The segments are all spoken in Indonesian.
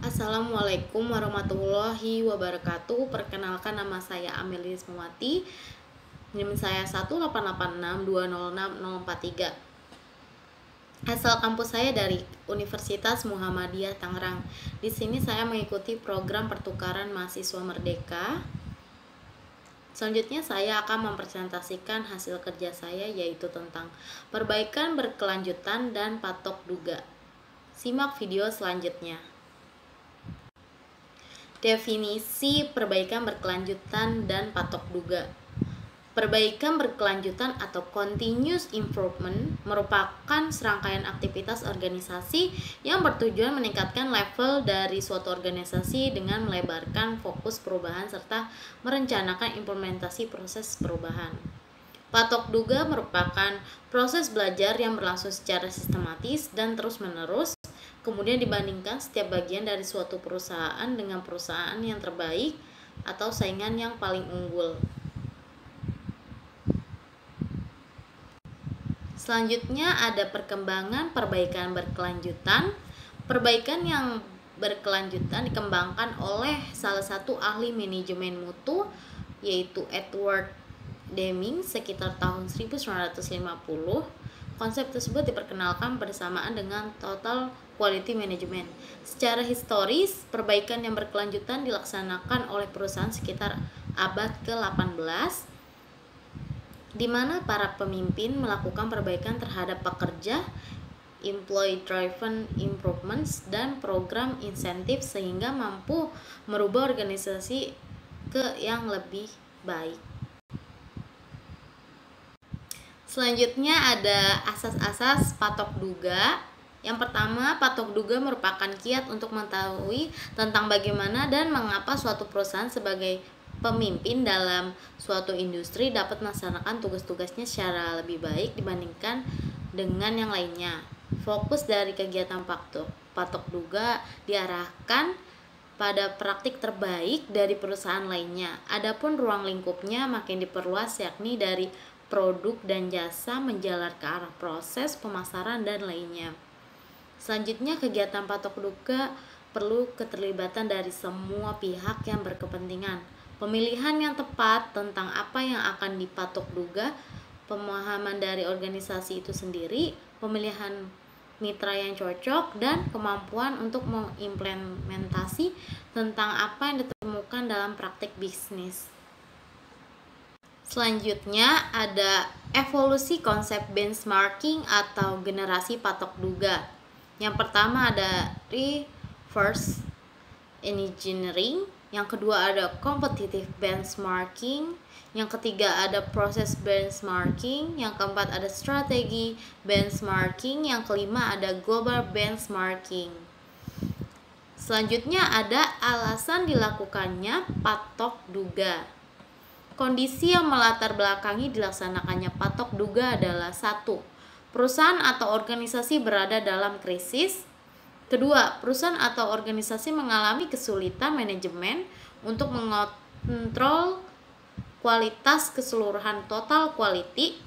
Assalamualaikum warahmatullahi wabarakatuh. Perkenalkan, nama saya Amelia Ismawati. NIM saya 18862060043. Asal kampus saya dari Universitas Muhammadiyah Tangerang. Di sini saya mengikuti program pertukaran mahasiswa merdeka. Selanjutnya saya akan mempresentasikan hasil kerja saya, yaitu tentang perbaikan berkelanjutan dan patok duga. Simak video selanjutnya. Definisi perbaikan berkelanjutan dan patok duga. Perbaikan berkelanjutan atau continuous improvement merupakan serangkaian aktivitas organisasi yang bertujuan meningkatkan level dari suatu organisasi dengan melebarkan fokus perubahan serta merencanakan implementasi proses perubahan. Patok duga merupakan proses belajar yang berlangsung secara sistematis dan terus-menerus, kemudian dibandingkan setiap bagian dari suatu perusahaan dengan perusahaan yang terbaik atau saingan yang paling unggul. Selanjutnya ada perkembangan perbaikan berkelanjutan. Perbaikan yang berkelanjutan dikembangkan oleh salah satu ahli manajemen mutu, yaitu Edward Deming sekitar tahun 1950. Konsep tersebut diperkenalkan bersamaan dengan Total Quality Management. Secara historis, perbaikan yang berkelanjutan dilaksanakan oleh perusahaan sekitar abad ke-18, di mana para pemimpin melakukan perbaikan terhadap pekerja, employee driven improvements, dan program insentif sehingga mampu merubah organisasi ke yang lebih baik. Selanjutnya ada asas-asas patok duga. Yang pertama, patok duga merupakan kiat untuk mengetahui tentang bagaimana dan mengapa suatu perusahaan sebagai pemimpin dalam suatu industri dapat melaksanakan tugas-tugasnya secara lebih baik dibandingkan dengan yang lainnya. Fokus dari kegiatan patok duga diarahkan pada praktik terbaik dari perusahaan lainnya. Adapun ruang lingkupnya makin diperluas, yakni dari produk dan jasa menjalar ke arah proses pemasaran dan lainnya. Selanjutnya, kegiatan patok duga perlu keterlibatan dari semua pihak yang berkepentingan. Pemilihan yang tepat tentang apa yang akan dipatok duga, pemahaman dari organisasi itu sendiri, pemilihan mitra yang cocok, dan kemampuan untuk mengimplementasi tentang apa yang ditemukan dalam praktik bisnis. Selanjutnya ada evolusi konsep benchmarking atau generasi patok duga. Yang pertama ada reverse engineering, yang kedua ada competitive benchmarking, yang ketiga ada proses benchmarking, yang keempat ada strategi benchmarking, yang kelima ada global benchmarking. Selanjutnya ada alasan dilakukannya patok duga. Kondisi yang melatar belakangi dilaksanakannya patok duga adalah: 1. Perusahaan atau organisasi berada dalam krisis. Kedua, perusahaan atau organisasi mengalami kesulitan manajemen untuk mengontrol kualitas keseluruhan total quality.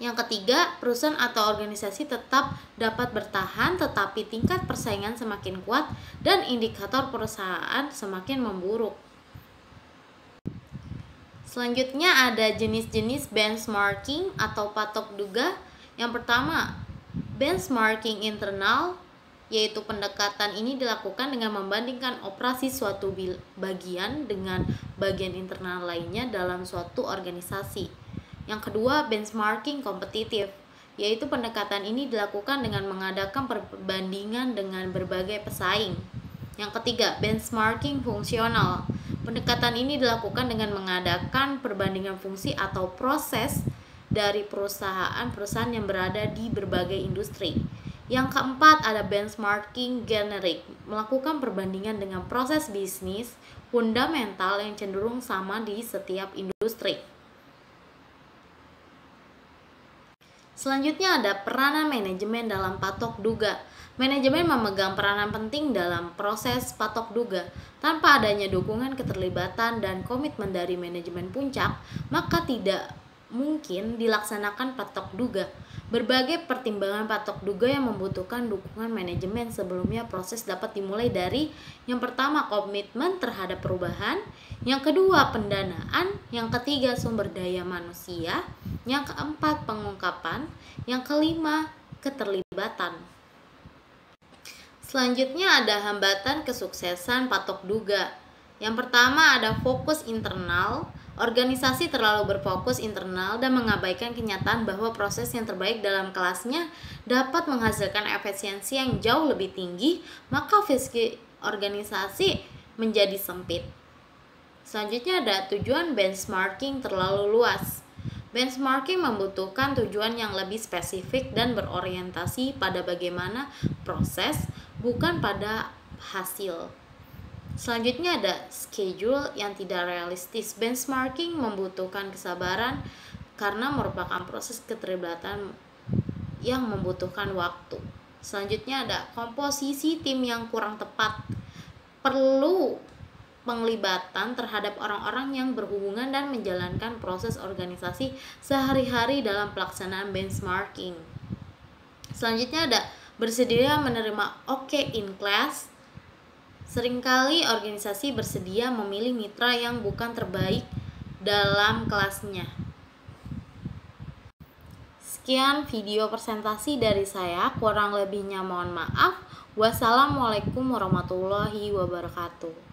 Yang ketiga, perusahaan atau organisasi tetap dapat bertahan tetapi tingkat persaingan semakin kuat dan indikator perusahaan semakin memburuk. Selanjutnya ada jenis-jenis benchmarking atau patok duga. Yang pertama, benchmarking internal, yaitu pendekatan ini dilakukan dengan membandingkan operasi suatu bagian dengan bagian internal lainnya dalam suatu organisasi. Yang kedua, benchmarking kompetitif, yaitu pendekatan ini dilakukan dengan mengadakan perbandingan dengan berbagai pesaing. Yang ketiga, benchmarking fungsional. Pendekatan ini dilakukan dengan mengadakan perbandingan fungsi atau proses dari perusahaan-perusahaan yang berada di berbagai industri. Yang keempat ada benchmarking generik, melakukan perbandingan dengan proses bisnis fundamental yang cenderung sama di setiap industri. Selanjutnya ada peranan manajemen dalam patok duga. Manajemen memegang peranan penting dalam proses patok duga. Tanpa adanya dukungan, keterlibatan, dan komitmen dari manajemen puncak, maka tidak mungkin dilaksanakan patok duga. Berbagai pertimbangan patok duga yang membutuhkan dukungan manajemen sebelumnya proses dapat dimulai dari yang pertama komitmen terhadap perubahan, yang kedua pendanaan, yang ketiga sumber daya manusia, yang keempat pengungkapan, yang kelima keterlibatan. Selanjutnya ada hambatan kesuksesan patok duga. Yang pertama ada fokus internal. Organisasi terlalu berfokus internal dan mengabaikan kenyataan bahwa proses yang terbaik dalam kelasnya dapat menghasilkan efisiensi yang jauh lebih tinggi, maka visi organisasi menjadi sempit. Selanjutnya ada tujuan benchmarking terlalu luas. Benchmarking membutuhkan tujuan yang lebih spesifik dan berorientasi pada bagaimana proses, bukan pada hasil. Selanjutnya ada schedule yang tidak realistis. Benchmarking membutuhkan kesabaran karena merupakan proses keterlibatan yang membutuhkan waktu. Selanjutnya ada komposisi tim yang kurang tepat. Perlu penglibatan terhadap orang-orang yang berhubungan dan menjalankan proses organisasi sehari-hari dalam pelaksanaan benchmarking. Selanjutnya ada bersedia menerima OK in class. Seringkali organisasi bersedia memilih mitra yang bukan terbaik dalam kelasnya. Sekian video presentasi dari saya, kurang lebihnya mohon maaf. Wassalamualaikum warahmatullahi wabarakatuh.